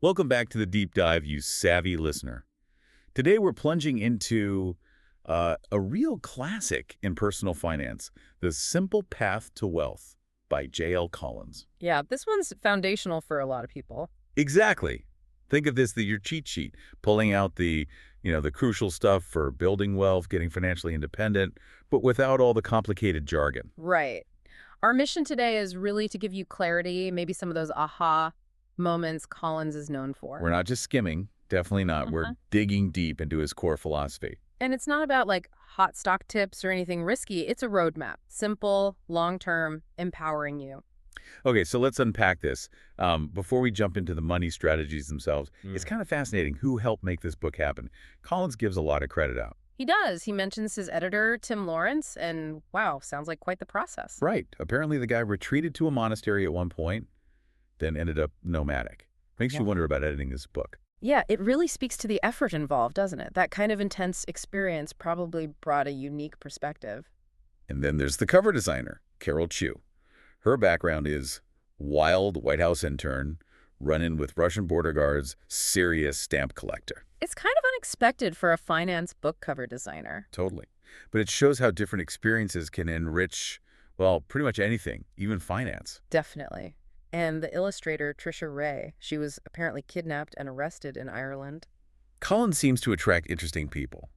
Welcome back to the deep dive, you savvy listener. Today we're plunging into a real classic in personal finance, The Simple Path to Wealth by J.L. Collins. Yeah, this one's foundational for a lot of people. Exactly. Think of this as your cheat sheet, pulling out the crucial stuff for building wealth, getting financially independent, but without all the complicated jargon. Right. Our mission today is really to give you clarity, maybe some of those aha moments Collins is known for. We're not just skimming, definitely not. We're digging deep into his core philosophy. And it's not about like hot stock tips or anything risky. It's a roadmap. Simple, long-term, empowering you. Okay, so let's unpack this. Before we jump into the money strategies themselves, it's kind of fascinating who helped make this book happen. Collins gives a lot of credit out. He does. He mentions his editor, Tim Lawrence, and wow, sounds like quite the process. Right. Apparently the guy retreated to a monastery at one point, then ended up nomadic. Makes you wonder about editing this book. Yeah, it really speaks to the effort involved, doesn't it? That kind of intense experience probably brought a unique perspective. And then there's the cover designer, Carol Chu. Her background is wild White House intern, run-in with Russian border guards, serious stamp collector. It's kind of unexpected for a finance book cover designer. Totally. But it shows how different experiences can enrich, well, pretty much anything, even finance. Definitely. And the illustrator, Trisha Ray, she was apparently kidnapped and arrested in Ireland. Collins seems to attract interesting people.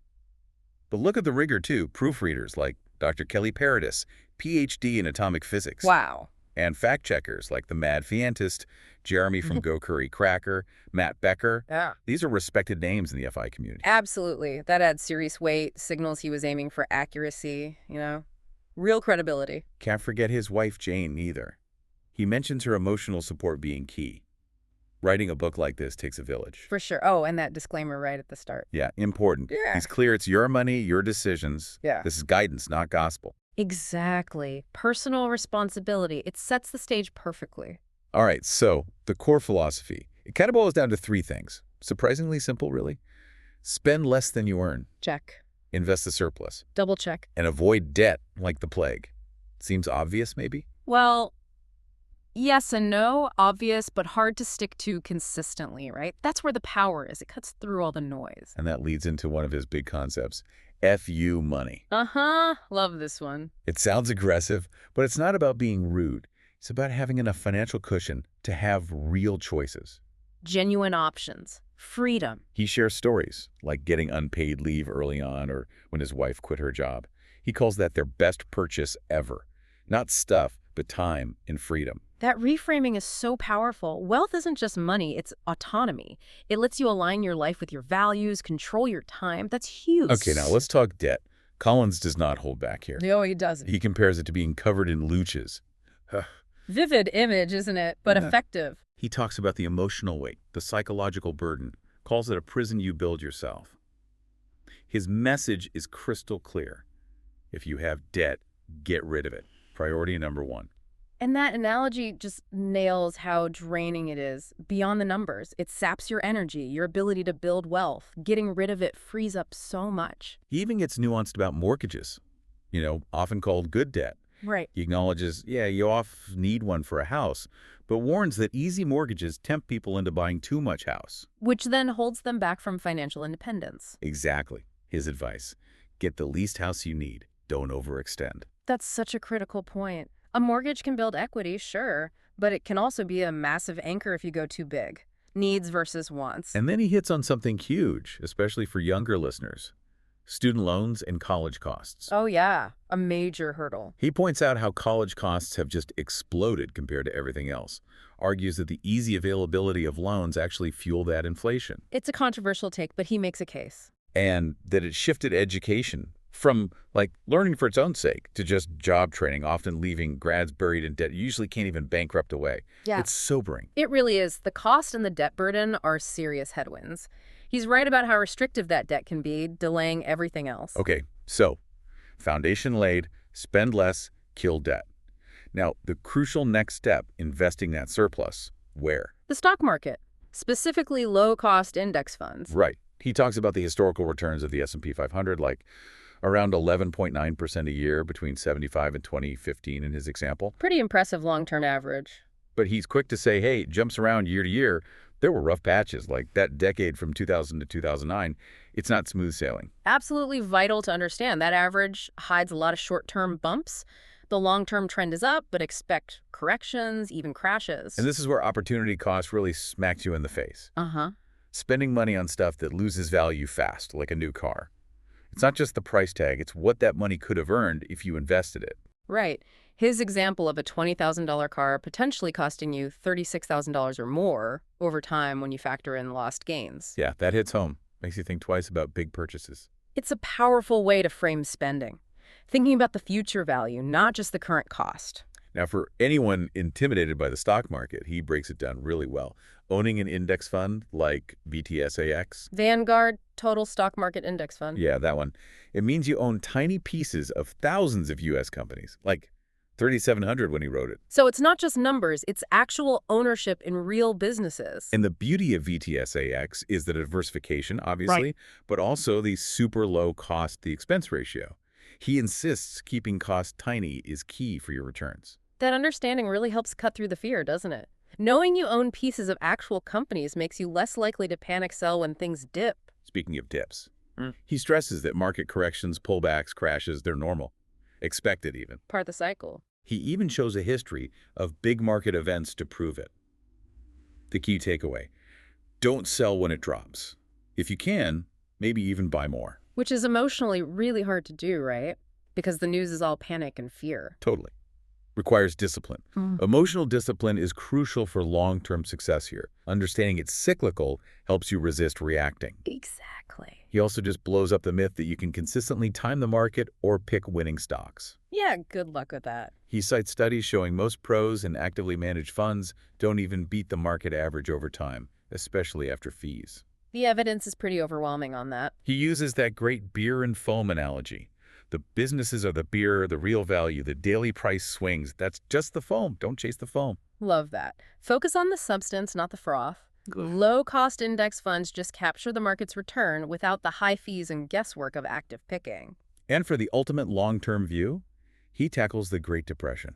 But look at the rigor, too. Proofreaders like Dr. Kelly Paradis, Ph.D. in atomic physics. Wow. And fact-checkers like the mad fientist, Jeremy from Go Curry Cracker, Matt Becker. Yeah. These are respected names in the FI community. Absolutely. That adds serious weight, signals he was aiming for accuracy, real credibility. Can't forget his wife, Jane, either. He mentions her emotional support being key. Writing a book like this takes a village. For sure. Oh, and that disclaimer right at the start. Yeah, important. Yeah. He's clear it's your money, your decisions. Yeah. This is guidance, not gospel. Exactly. Personal responsibility. It sets the stage perfectly. All right, so the core philosophy. It kind of boils down to three things. Surprisingly simple, really. Spend less than you earn. Check. Invest the surplus. Double check. And avoid debt like the plague. Seems obvious, maybe? Well, yes and no. Obvious, but hard to stick to consistently, right? That's where the power is. It cuts through all the noise. And that leads into one of his big concepts, FU money. Love this one. It sounds aggressive, but it's not about being rude. It's about having enough financial cushion to have real choices. Genuine options. Freedom. He shares stories, like getting unpaid leave early on or when his wife quit her job. He calls that their best purchase ever. Not stuff, but time and freedom. That reframing is so powerful. Wealth isn't just money, it's autonomy. It lets you align your life with your values, control your time. That's huge. Okay, now let's talk debt. Collins does not hold back here. No, he doesn't. He compares it to being covered in looches. Vivid image, isn't it? But effective. He talks about the emotional weight, the psychological burden, calls it a prison you build yourself. His message is crystal clear. If you have debt, get rid of it. Priority number one. And that analogy just nails how draining it is. Beyond the numbers, it saps your energy, your ability to build wealth. Getting rid of it frees up so much. He even gets nuanced about mortgages, often called good debt. Right. He acknowledges, you often need one for a house, but warns that easy mortgages tempt people into buying too much house. Which then holds them back from financial independence. Exactly. His advice. Get the least house you need. Don't overextend. That's such a critical point. A mortgage can build equity, sure, but it can also be a massive anchor if you go too big. Needs versus wants. And then he hits on something huge, especially for younger listeners. Student loans and college costs. Oh yeah, a major hurdle. He points out how college costs have just exploded compared to everything else. Argues that the easy availability of loans actually fuel that inflation. It's a controversial take, but he makes a case. And that it shifted education from, learning for its own sake to just job training, often leaving grads buried in debt you usually can't even bankrupt away. Yeah. It's sobering. It really is. The cost and the debt burden are serious headwinds. He's right about how restrictive that debt can be, delaying everything else. Okay, so foundation laid, spend less, kill debt. Now, the crucial next step, investing that surplus, where? The stock market, specifically low-cost index funds. Right. He talks about the historical returns of the S&P 500, around 11.9% a year between 75 and 2015 in his example. Pretty impressive long-term average. But he's quick to say, hey, it jumps around year to year, There were rough patches, like that decade from 2000 to 2009. It's not smooth sailing. Absolutely vital to understand. That average hides a lot of short-term bumps. The long-term trend is up, but expect corrections, even And crashes. this is where opportunity cost really smacks you in the face. Uh-huh. Spending money on stuff that loses value fast, like a new car. It's not just the price tag, it's what that money could have earned if you invested it. Right. His example of a $20,000 car potentially costing you $36,000 or more over time when you factor in lost gains. Yeah, that hits home. Makes you think twice about big purchases. It's a powerful way to frame spending, thinking about the future value, not just the current cost. Now, for anyone intimidated by the stock market, he breaks it down really well. Owning an index fund like VTSAX, Vanguard Total Stock Market Index Fund. yeah, that one, it means you own tiny pieces of thousands of U.S. companies, like 3,700 when he wrote it. So it's not just numbers, it's actual ownership in real businesses. And the beauty of VTSAX is the diversification, obviously, but also the super low cost-to-expense ratio. He insists keeping costs tiny is key for your returns. That understanding really helps cut through the fear, doesn't it? Knowing you own pieces of actual companies makes you less likely to panic sell when things dip. Speaking of dips, he stresses that market corrections, pullbacks, crashes, they're normal. Expected even. Part of the cycle. He even shows a history of big market events to prove it. The key takeaway: don't sell when it drops. If you can, maybe even buy more. Which is emotionally really hard to do, right? Because the news is all panic and fear. Totally. Requires discipline. Emotional discipline is crucial for long-term success here. Understanding it's cyclical helps you resist reacting. Exactly. He also just blows up the myth that you can consistently time the market or pick winning stocks. Yeah, good luck with that. He cites studies showing most pros in actively managed funds don't even beat the market average over time, especially after fees. The evidence is pretty overwhelming on that. He uses that great beer and foam analogy. The businesses are the beer, the real value, the daily price swings. That's just the foam. Don't chase the foam. Love that. Focus on the substance, not the froth. Low-cost index funds just capture the market's return without the high fees and guesswork of active picking. And for the ultimate long-term view, he tackles the Great Depression.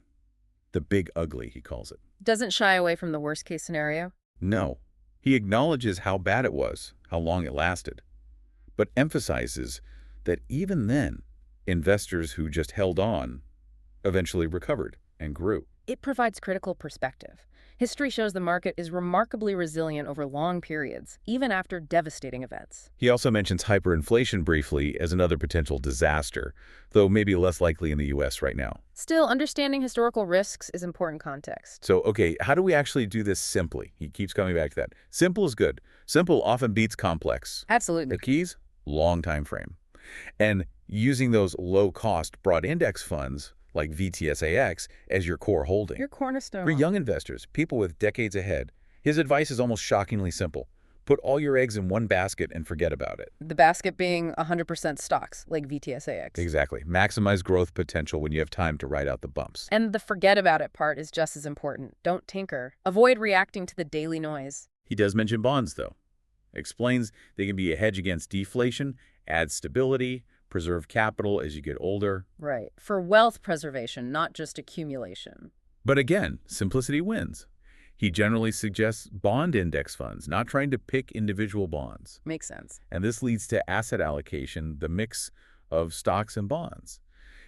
The big ugly, he calls it. Doesn't shy away from the worst-case scenario. No. He acknowledges how bad it was, how long it lasted, but emphasizes that even then, investors who just held on eventually recovered and grew. It provides critical perspective. History shows the market is remarkably resilient over long periods, even after devastating events. He also mentions hyperinflation briefly as another potential disaster, though maybe less likely in the U.S. right now. Still, understanding historical risks is important context. So, okay, how do we actually do this simply? He keeps coming back to that. Simple is good. Simple often beats complex. Absolutely. The keys? Long time frame. And using those low-cost broad index funds like VTSAX as your core holding. Your cornerstone. For young investors, people with decades ahead, his advice is almost shockingly simple. Put all your eggs in one basket and forget about it. The basket being 100% stocks, like VTSAX. Exactly. Maximize growth potential when you have time to ride out the bumps. And the forget about it part is just as important. Don't tinker. Avoid reacting to the daily noise. He does mention bonds, though. Explains they can be a hedge against deflation, add stability, preserve capital as you get older. Right. For wealth preservation, not just accumulation. But again, simplicity wins. He generally suggests bond index funds, not trying to pick individual bonds. Makes sense. And this leads to asset allocation, the mix of stocks and bonds.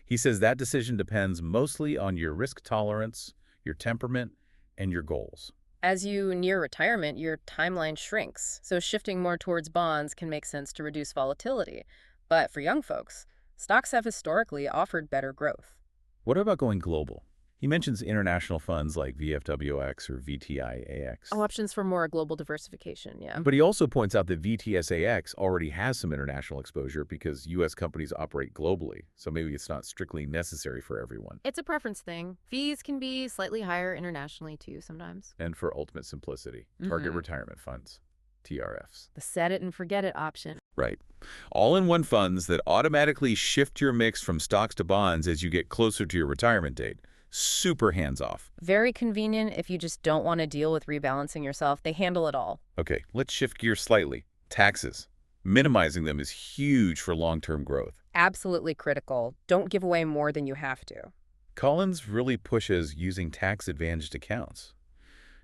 He says that decision depends mostly on your risk tolerance, your temperament, and your goals. As you near retirement, your timeline shrinks, so shifting more towards bonds can make sense to reduce volatility. But for young folks, stocks have historically offered better growth. What about going global? He mentions international funds like VFWX or VTIAX. Options for more global diversification, yeah. But he also points out that VTSAX already has some international exposure because U.S. companies operate globally, so maybe it's not strictly necessary for everyone. It's a preference thing. Fees can be slightly higher internationally, too, sometimes. And for ultimate simplicity, target retirement funds, TRFs. The set it and forget it option. Right. All-in-one funds that automatically shift your mix from stocks to bonds as you get closer to your retirement date. Super hands-off. Very convenient if you just don't want to deal with rebalancing yourself. They handle it all. Okay, let's shift gears slightly. Taxes. Minimizing them is huge for long-term growth. Absolutely critical. Don't give away more than you have to. Collins really pushes using tax-advantaged accounts.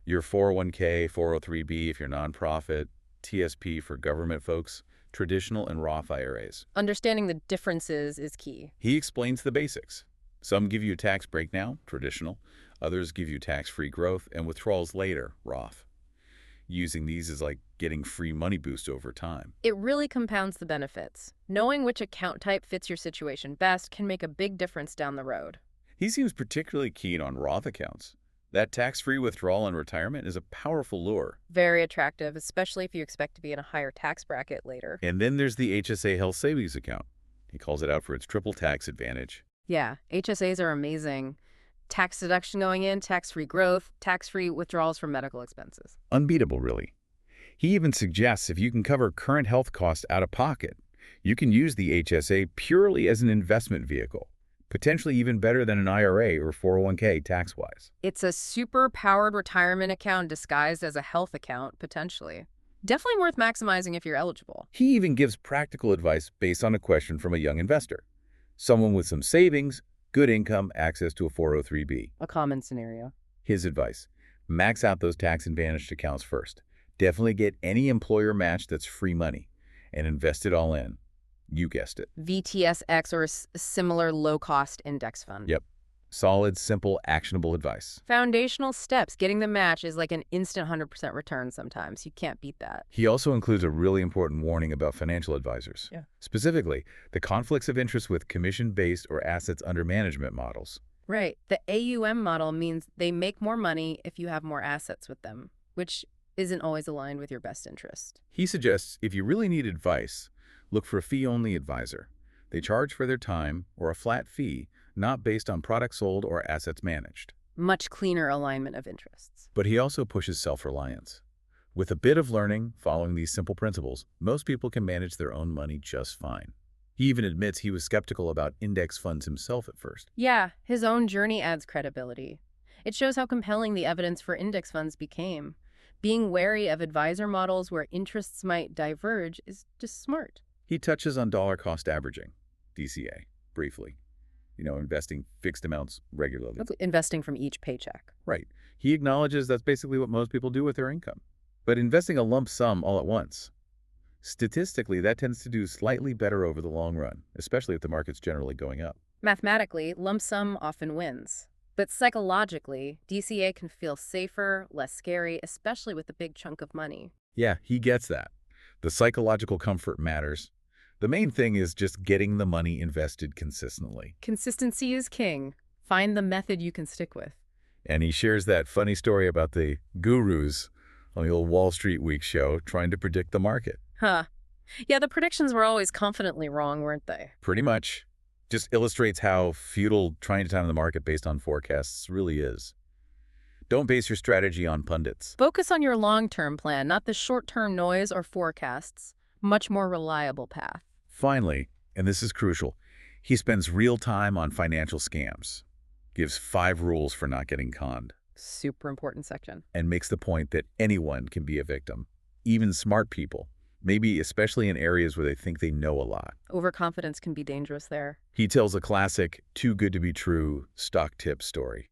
Your 401k, 403b if you're nonprofit, TSP for government folks, traditional and Roth IRAs. Understanding the differences is key. He explains the basics. Some give you a tax break now, traditional. Others give you tax-free growth and withdrawals later, Roth. Using these is like getting free money boost over time. It really compounds the benefits. Knowing which account type fits your situation best can make a big difference down the road. He seems particularly keen on Roth accounts. That tax-free withdrawal in retirement is a powerful lure. Very attractive, especially if you expect to be in a higher tax bracket later. And then there's the HSA Health Savings Account. He calls it out for its triple tax advantage. Yeah, HSAs are amazing. Tax deduction going in, tax-free growth, tax-free withdrawals from medical expenses. Unbeatable, really. He even suggests if you can cover current health costs out of pocket, you can use the HSA purely as an investment vehicle, potentially even better than an IRA or 401k tax-wise. It's a super-powered retirement account disguised as a health account, potentially. Definitely worth maximizing if you're eligible. He even gives practical advice based on a question from a young investor. Someone with some savings, good income, access to a 403b. A common scenario. His advice: max out those tax-advantaged accounts first. Definitely get any employer match that's free money and invest it all in. You guessed it. VTSX or a similar low-cost index fund. Yep. Solid, simple, actionable advice. Foundational steps. Getting the match is like an instant 100% return sometimes. You can't beat that. He also includes a really important warning about financial advisors. Yeah. Specifically, the conflicts of interest with commission-based or assets under management models. Right. The AUM model means they make more money if you have more assets with them, which isn't always aligned with your best interest. He suggests if you really need advice, look for a fee-only advisor. They charge for their time or a flat fee, not based on products sold or assets managed. Much cleaner alignment of interests. But he also pushes self-reliance. With a bit of learning, following these simple principles, most people can manage their own money just fine. He even admits he was skeptical about index funds himself at first. Yeah, his own journey adds credibility. It shows how compelling the evidence for index funds became. Being wary of advisor models where interests might diverge is just smart. He touches on dollar cost averaging, DCA, briefly. Investing fixed amounts regularly. That's investing from each paycheck. Right. He acknowledges that's basically what most people do with their income. But investing a lump sum all at once, statistically, that tends to do slightly better over the long run, especially if the market's generally going up. Mathematically, lump sum often wins. But psychologically, DCA can feel safer, less scary, especially with a big chunk of money. Yeah, he gets that. The psychological comfort matters. The main thing is just getting the money invested consistently. Consistency is king. Find the method you can stick with. And he shares that funny story about the gurus on the old Wall Street Week show trying to predict the market. Huh. Yeah, the predictions were always confidently wrong, weren't they? Pretty much. Just illustrates how futile trying to time the market based on forecasts really is. Don't base your strategy on pundits. Focus on your long-term plan, not the short-term noise or forecasts. Much more reliable path. Finally, and this is crucial, he spends real time on financial scams, gives 5 rules for not getting conned, Super important section. and makes the point that anyone can be a victim, even smart people, maybe especially in areas where they think they know a lot. Overconfidence can be dangerous there. He tells a classic, too good to be true stock tip story.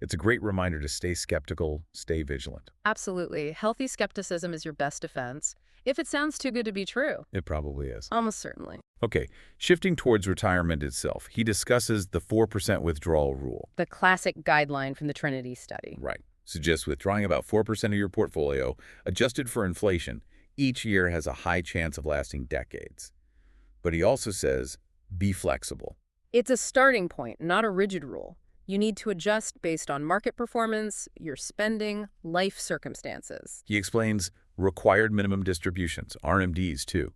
It's a great reminder to stay skeptical, stay vigilant. Absolutely. Healthy skepticism is your best defense. If it sounds too good to be true. It probably is. Almost certainly. Okay, shifting towards retirement itself, he discusses the 4% withdrawal rule. The classic guideline from the Trinity study. Right. Suggests withdrawing about 4% of your portfolio, adjusted for inflation, each year has a high chance of lasting decades. But he also says, be flexible. It's a starting point, not a rigid rule. You need to adjust based on market performance, your spending, life circumstances. He explains required minimum distributions, RMDs too.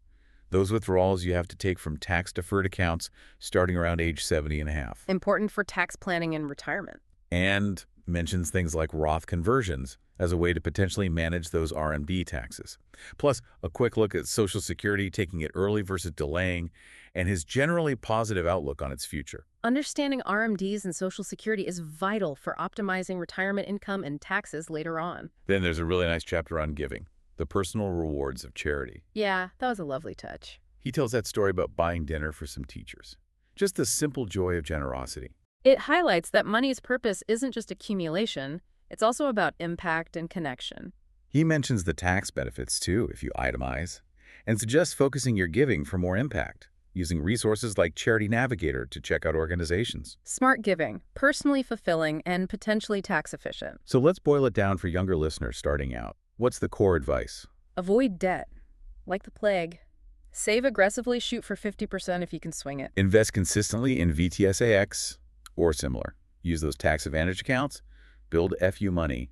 Those withdrawals you have to take from tax-deferred accounts starting around age 70 and a half. Important for tax planning and retirement. And mentions things like Roth conversions as a way to potentially manage those RMD taxes. Plus, a quick look at Social Security, taking it early versus delaying, and his generally positive outlook on its future. Understanding RMDs and Social Security is vital for optimizing retirement income and taxes later on. Then there's a really nice chapter on giving, the personal rewards of charity. Yeah, that was a lovely touch. He tells that story about buying dinner for some teachers. Just the simple joy of generosity. It highlights that money's purpose isn't just accumulation, It's also about impact and connection. He mentions the tax benefits too, if you itemize, and suggests focusing your giving for more impact, using resources like Charity Navigator to check out organizations. Smart giving, personally fulfilling, and potentially tax efficient. So let's boil it down for younger listeners starting out. What's the core advice? Avoid debt, like the plague. Save aggressively, shoot for 50% if you can swing it. Invest consistently in VTSAX or similar. Use those tax advantage accounts. Build FU money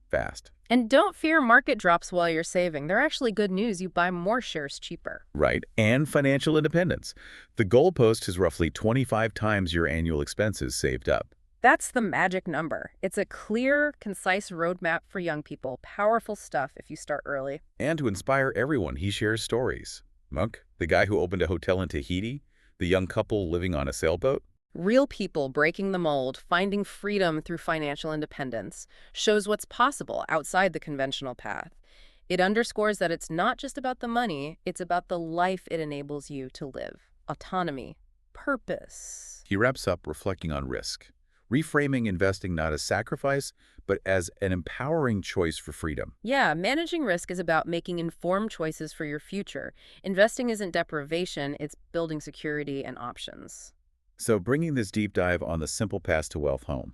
fast. And don't fear market drops while you're saving. They're actually good news. You buy more shares cheaper. Right, and financial independence. The goalpost is roughly 25 times your annual expenses saved up. That's the magic number. It's a clear, concise roadmap for young people. Powerful stuff if you start early. And to inspire everyone, he shares stories. Monk, the guy who opened a hotel in Tahiti, the young couple living on a sailboat. Real people breaking the mold, finding freedom through financial independence, shows what's possible outside the conventional path. It underscores that it's not just about the money, it's about the life it enables you to live. Autonomy, purpose. He wraps up reflecting on risk, reframing investing not as sacrifice, but as an empowering choice for freedom. Yeah, managing risk is about making informed choices for your future. Investing isn't deprivation, it's building security and options. So bringing this deep dive on the simple path to wealth home.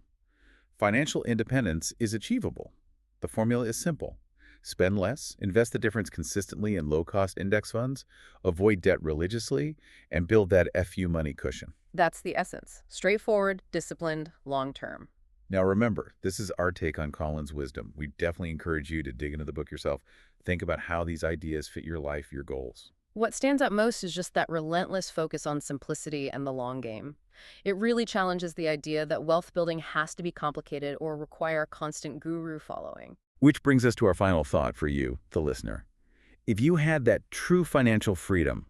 Financial independence is achievable. The formula is simple. Spend less, invest the difference consistently in low-cost index funds, avoid debt religiously, and build that FU money cushion. That's the essence. Straightforward, disciplined, long-term. Now remember, this is our take on Colin's wisdom. We definitely encourage you to dig into the book yourself. Think about how these ideas fit your life, your goals. What stands out most is just that relentless focus on simplicity and the long game. It really challenges the idea that wealth building has to be complicated or require constant guru following. Which brings us to our final thought for you, the listener. If you had that true financial freedom,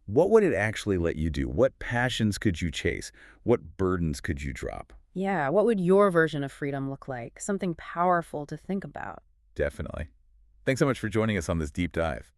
what would it actually let you do? What passions could you chase? What burdens could you drop? Yeah, what would your version of freedom look like? Something powerful to think about. Definitely. Thanks so much for joining us on this deep dive.